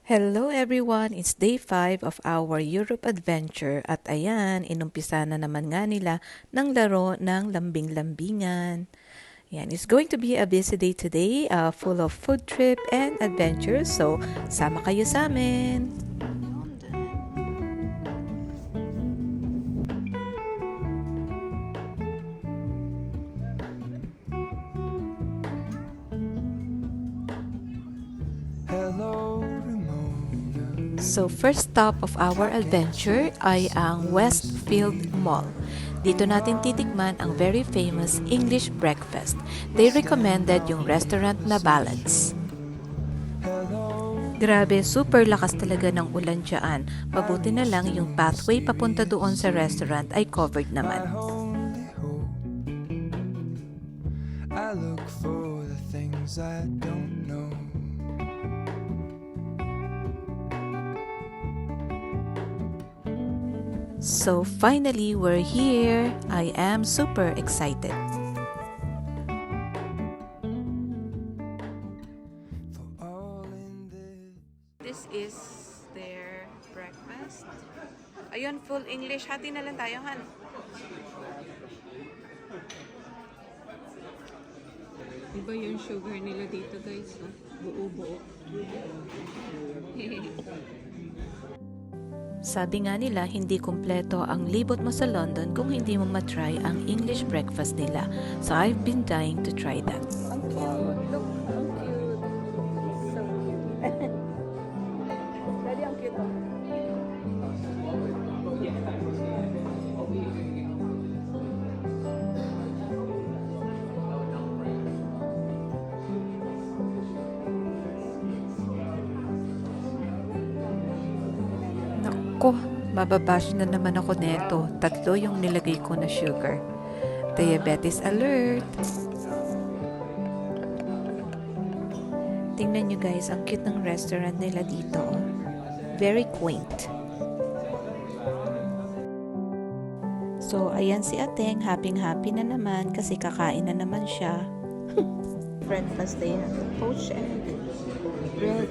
Hello everyone! It's day 5 of our Europe adventure at ayan, inumpisa na naman nga nila ng laro ng lambing-lambingan. Yan, it's going to be a busy day today, full of food trip and adventures, so sama kayo sa amin! So first stop of our adventure ay ang Westfield Mall. Dito natin titikman ang very famous English breakfast. They recommended yung restaurant na Ballads. Grabe, super lakas talaga ng ulan dyan. Mabuti na lang yung pathway papunta doon sa restaurant ay covered naman. I look for the things I don't know. So finally, we're here. I am super excited. This is their breakfast. Ayun, full English. Hati na lang tayo, Han. Iba yung sugar nila dito, guys. Oh. Buo-buo. Sabi nga nila, hindi kumpleto ang libot mo sa London kung hindi mo matry ang English breakfast nila. So I've been dying to try that. Ang cute. Look, ang cute. So cute. Daddy, ang cute. Ko, mababash na naman ako neto. 3 yung nilagay ko na sugar. Diabetes alert! Tingnan nyo guys, ang cute ng restaurant nila dito. Very quaint. So, ayan si Ateng, happy-happy na naman kasi kakain na naman siya. Breakfast, they have poached egg, bread,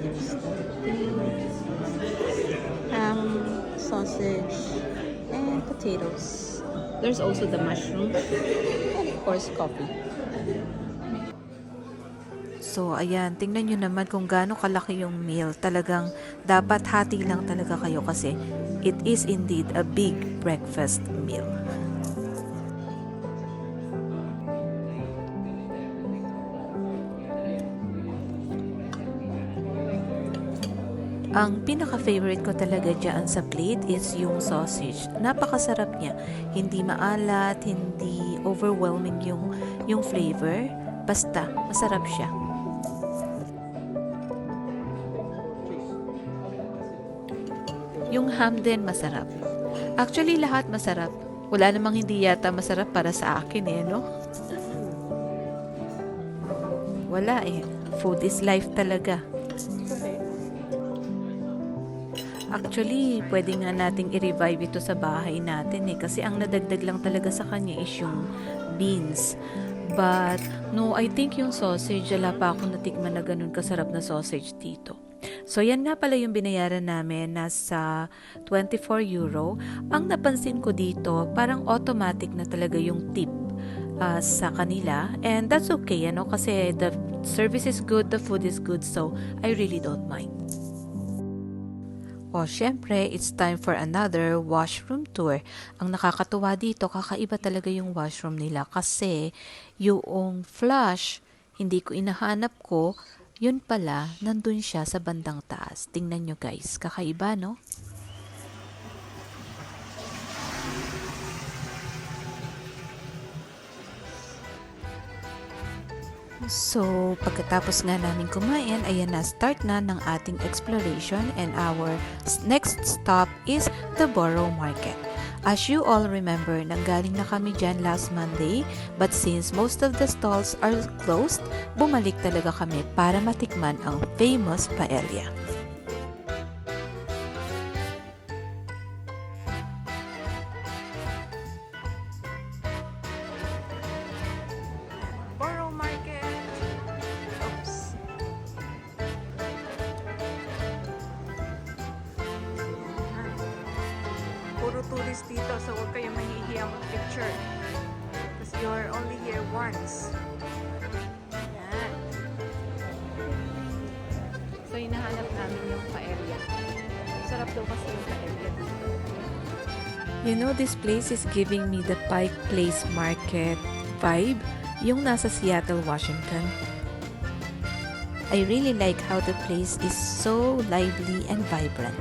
sausage, and potatoes. There's also the mushroom, and of course, coffee. So, ayan, tingnan nyo naman kung gaano kalaki yung meal. Talagang dapat hati lang talaga kayo kasi it is indeed a big breakfast meal. Ang pinaka-favorite ko talaga dyan sa plate is yung sausage. Napakasarap niya. Hindi maalat, hindi overwhelming yung flavor. Basta, masarap siya. Yung ham din masarap. Actually, lahat masarap. Wala namang hindi yata masarap para sa akin no? Wala Food is life talaga. Actually, pwede nga nating i-revive ito sa bahay natin kasi ang nadagdag lang talaga sa kanya is yung beans. But, no, I think yung sausage, wala pa akong natikman na ganun kasarap na sausage dito. So, yan nga pala yung binayaran namin, nasa 24 euro. Ang napansin ko dito, parang automatic na talaga yung tip sa kanila. And that's okay, kasi the service is good, the food is good, so I really don't mind. O, syempre, it's time for another washroom tour. Ang nakakatuwa dito, kakaiba talaga yung washroom nila kasi yung flush, hindi ko inahanap ko, yun pala, nandun siya sa bandang taas. Tingnan nyo guys, kakaiba no? So, pagkatapos nga namin kumain, ayan na, start na ng ating exploration and our next stop is the Borough Market. As you all remember, nanggaling na kami dyan last Monday, but since most of the stalls are closed, bumalik talaga kami para matikman ang famous paella. Borough Market! Oops! tourist dito, so huwag kayong mahihiya mag-picture. Because you're only here once. Yan. So, hinahanap namin yung paella. Sarap daw kasi yung paella dito. You know, this place is giving me the Pike Place Market vibe, yung nasa Seattle, Washington. I really like how the place is so lively and vibrant.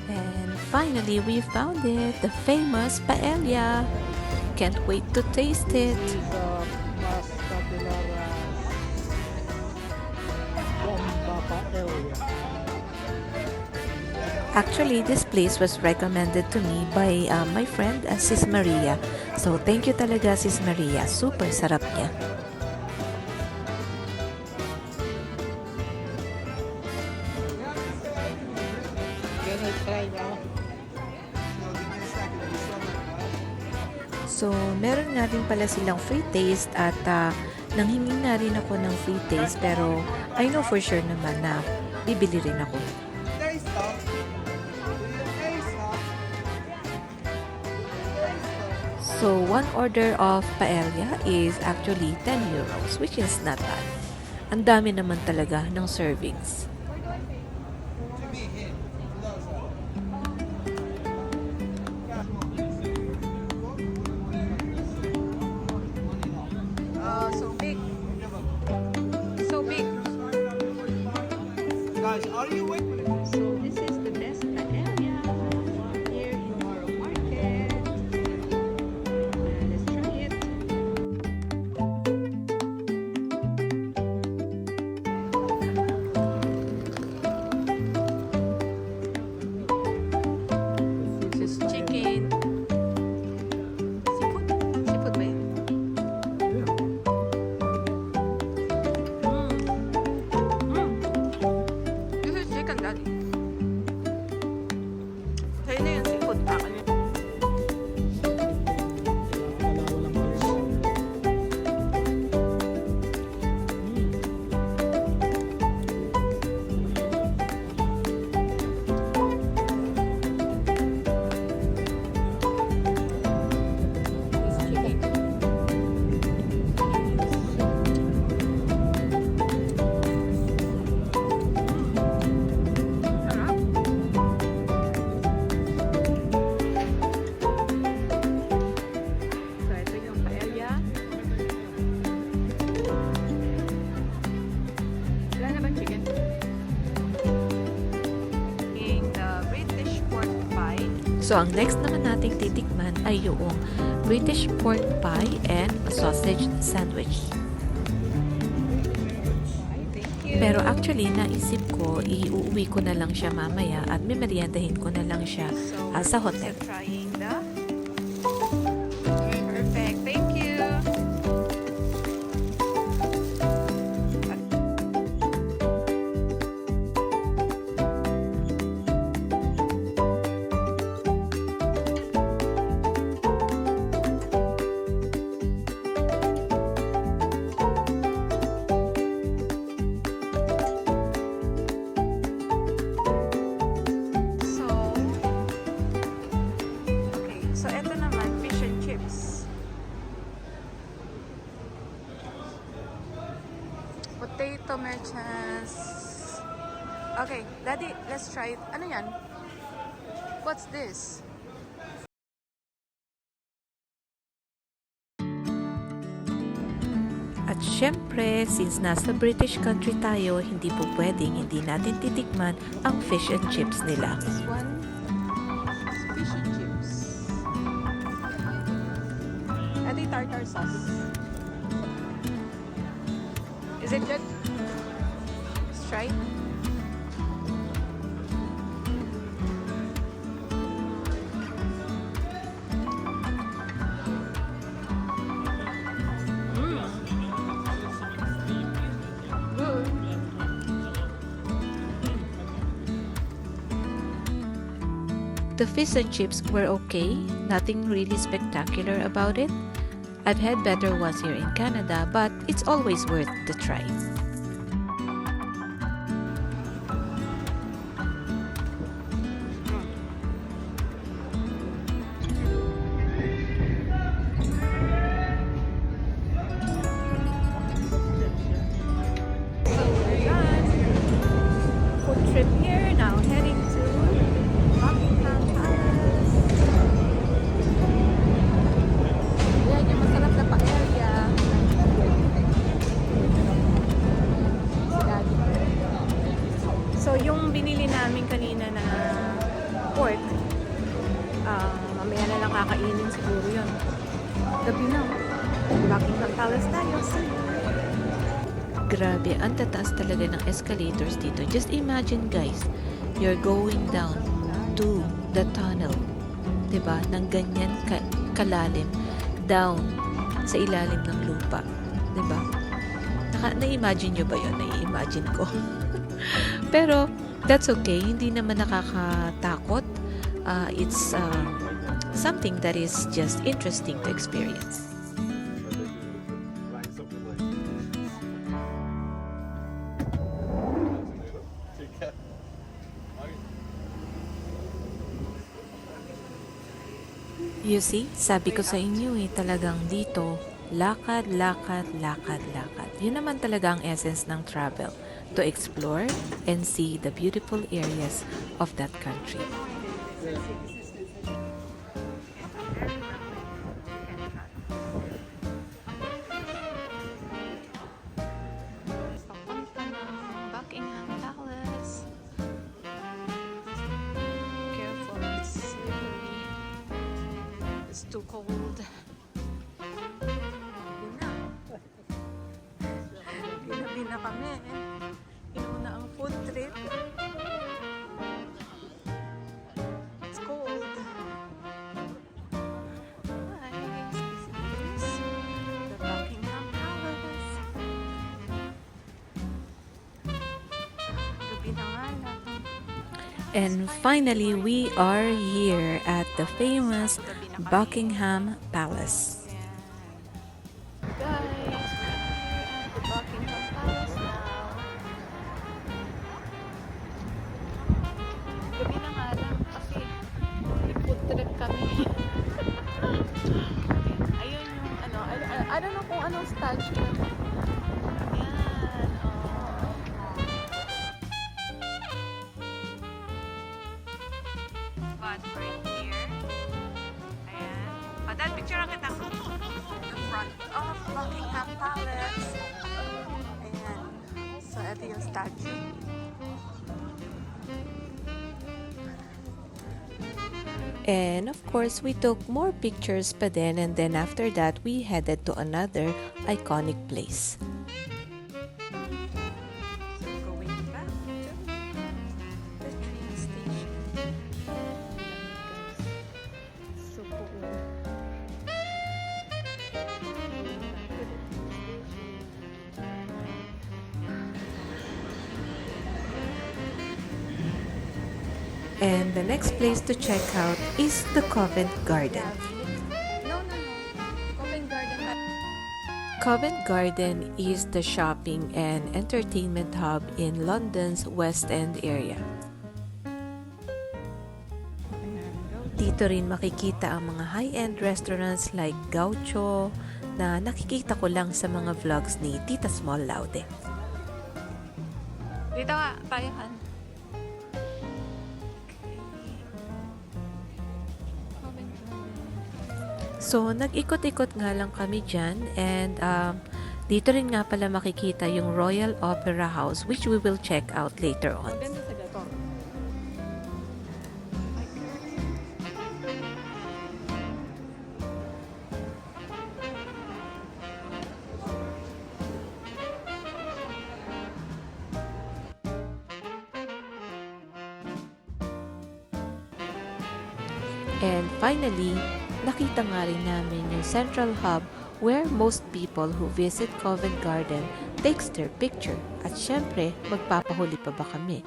And finally, we found it, the famous paella. Can't wait to taste it. Is mas popular bomba paella. Actually, this place was recommended to me by my friend, Sis Maria. So, thank you talaga, Sis Maria. Super sarap niya. Can I try now? So, meron nga din pala silang free taste at nanghingi nga rin ako ng free taste pero I know for sure naman na bibili rin ako. So, one order of paella is actually 10 euros, which is not bad. Ang dami naman talaga ng servings. So big. So big. Guys, are you waiting? So this is the best paella here in Moro Market. Let's try it. This is chicken. Seafood? Seafood ba yun? This is chicken, Daddy. Sa'yo na yung seafood. Akin yun. Walang malis. This chicken. Sarap. So, ito yung paella. Wala na bang chicken? Yung the British pork pie. So, ang next naman nating titikman ay yung British pork pie and sausage sandwich. Thank you. Pero actually, naisip ko, iuwi ko na lang siya mamaya at memeryendahin ko na lang siya sa hotel. So, trying the perfect. Thank you. So, okay. So, ito naman, fish and chips. Potato merchants. Okay, Daddy, let's try it. Ano yan? What's this? At syempre, since nasa British country tayo, hindi po pwedeng hindi natin titikman ang fish and chips nila. This one is fish and chips. Ito yung tartar sauce. Is it good? Let's try. Good. The fish and chips were okay, nothing really spectacular about it. I've had better ones here in Canada, but it's always worth the try. Yung binili namin kanina na pork, mamaya na lang kakainin siguro yun. Gabi na. Buckingham Palace tayo. Grabe, ang tataas talaga ng escalators dito. Just imagine guys, you're going down to the tunnel. 'Di ba? Nang ganyan kalalim down sa ilalim ng lupa. 'Di ba? Na-imagine nyo ba yun? Na-imagine ko. Pero, that's okay. Hindi naman nakakatakot. It's something that is just interesting to experience. You see, sabi ko sa inyo talagang dito, lakad, lakad, lakad, lakad. Yun naman talaga ang essence ng travel, to explore and see the beautiful areas of that country. Papunta ng Buckingham Palace. Careful, it's slippery. It's too cold. Ginabi na kami. Inuna ang food trip. It's cold. Nice. This is the Buckingham Palace. Gabi na nga lang. And finally, we are here at the famous Buckingham Palace. Guys, we're here at the Buckingham Palace now. Gabi na nga lang kasi food trip kami. Ayun yung ano, I don't know kung anong statue. Yan, oh. But we're here. Ayan. Padal, picture ang kita. The front of Buckingham Palace. Ayan. So, ito yung statue. And of course, we took more pictures pa din, and then after that, we headed to another iconic place. So, going back to the train station. So cool. And the next place to check out is the Covent Garden. No. Covent Garden. Covent Garden is the shopping and entertainment hub in London's West End area. Dito rin makikita ang mga high-end restaurants like Gaucho na nakikita ko lang sa mga vlogs ni Tita Small Laude. Dito nga, tayo Han. So, nag-ikot-ikot nga lang kami dyan, and dito rin nga pala makikita yung Royal Opera House, which we will check out later on. Maganda sa gato. And finally, nakita nga rin namin yung central hub where most people who visit Covent Garden takes their picture. At syempre, magpapahuli pa ba kami?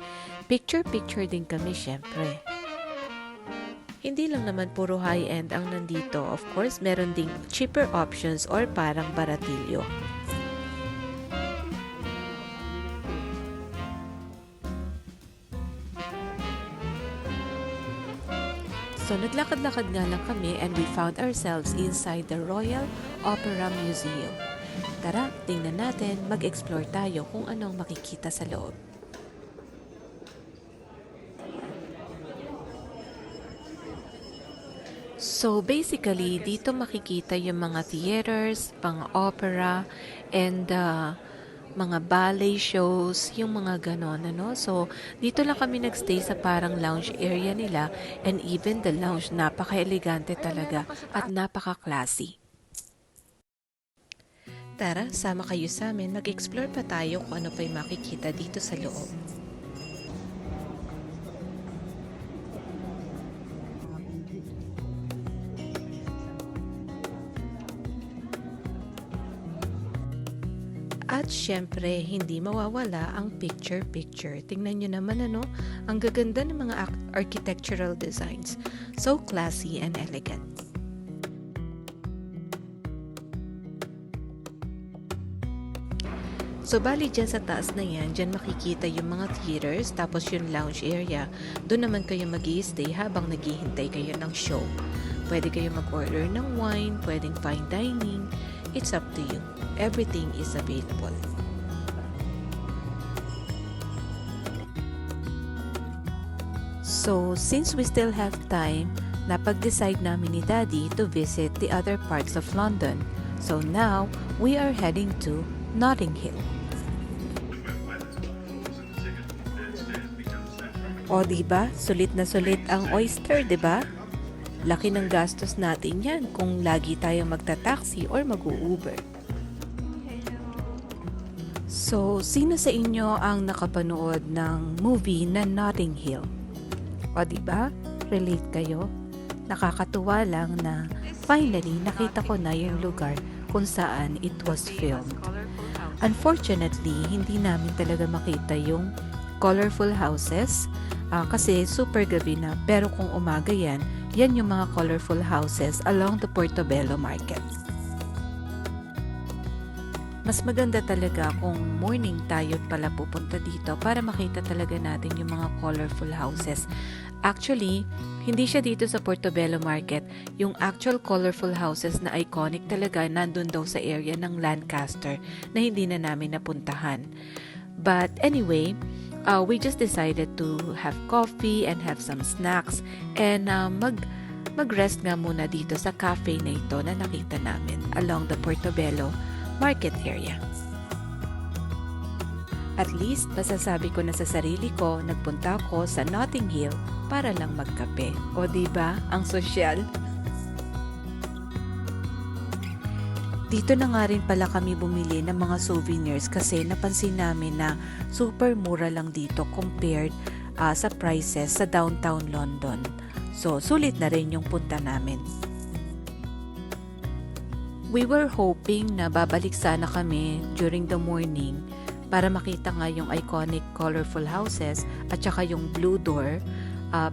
Picture-picture din kami syempre. Hindi lang naman puro high-end ang nandito. Of course, meron ding cheaper options or parang baratilyo. So, naglakad-lakad nga lang kami and we found ourselves inside the Royal Opera Museum. Tara, tingnan natin, mag-explore tayo kung anong makikita sa loob. So, basically, dito makikita yung mga theaters, pang opera, and mga ballet shows, yung mga ganon, ano. So, dito lang kami nagstay sa parang lounge area nila, and even the lounge, napaka-elegante talaga at napaka-classy. Tara, sama kayo sa amin, mag-explore pa tayo kung ano pa yung makikita dito sa loob. At syempre, hindi mawawala ang picture-picture. Tingnan nyo naman ano, ang gaganda ng mga architectural designs. So classy and elegant. So bali dyan sa taas na yan, dyan makikita yung mga theaters, tapos yung lounge area. Doon naman kayo mag-i-stay habang naghihintay kayo ng show. Pwede kayo mag-order ng wine, pwedeng fine dining. It's up to you. Everything is available. So, since we still have time, napag-decide namin ni Daddy to visit the other parts of London. So now, we are heading to Notting Hill. O diba, sulit na sulit ang oyster, diba? Laki ng gastos natin yan kung lagi tayong magta-taxi or mag-u-Uber. So, sino sa inyo ang nakapanood ng movie na Notting Hill? O diba, relate kayo? Nakakatuwa lang na finally nakita ko na yung lugar kung saan it was filmed. Unfortunately, hindi namin talaga makita yung colorful houses kasi super gabi na. Pero kung umaga yan yung mga colorful houses along the Portobello Market. Mas maganda talaga kung morning tayo pala pupunta dito para makita talaga natin yung mga colorful houses. Actually, hindi siya dito sa Portobello Market. Yung actual colorful houses na iconic talaga nandun daw sa area ng Lancaster na hindi na namin napuntahan. But anyway, we just decided to have coffee and have some snacks and mag-rest nga muna dito sa cafe na ito na nakita namin along the Portobello Market area. At least, masasabi ko na sa sarili ko, nagpunta ako sa Notting Hill para lang magkape. O diba, ang sosyal? Dito na nga rin pala kami bumili ng mga souvenirs kasi napansin namin na super mura lang dito compared sa prices sa downtown London. So, sulit na rin yung punta namin. We were hoping na babalik sana kami during the morning para makita nga yung iconic colorful houses at saka yung blue door.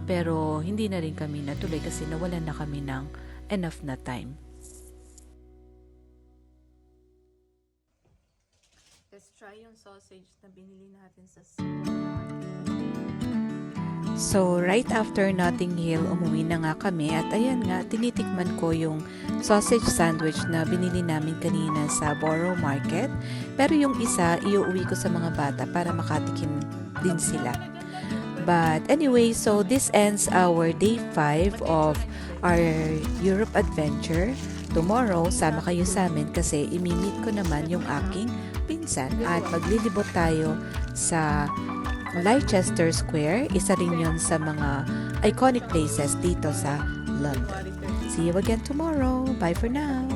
Pero hindi na rin kami natuloy kasi nawalan na kami ng enough na time. Let's try yung sausage na binili natin sa So, right after Notting Hill, umuwi na nga kami at ayan nga, tinitikman ko yung sausage sandwich na binili namin kanina sa Borough Market. Pero yung isa, iuwi ko sa mga bata para makatikim din sila. But anyway, so this ends our day 5 of our Europe adventure. Tomorrow, sama kayo sa amin kasi imimit ko naman yung aking pinsan at maglilibot tayo sa Leicester Square. Isa rin yun sa mga iconic places dito sa London. See you again tomorrow. Bye for now.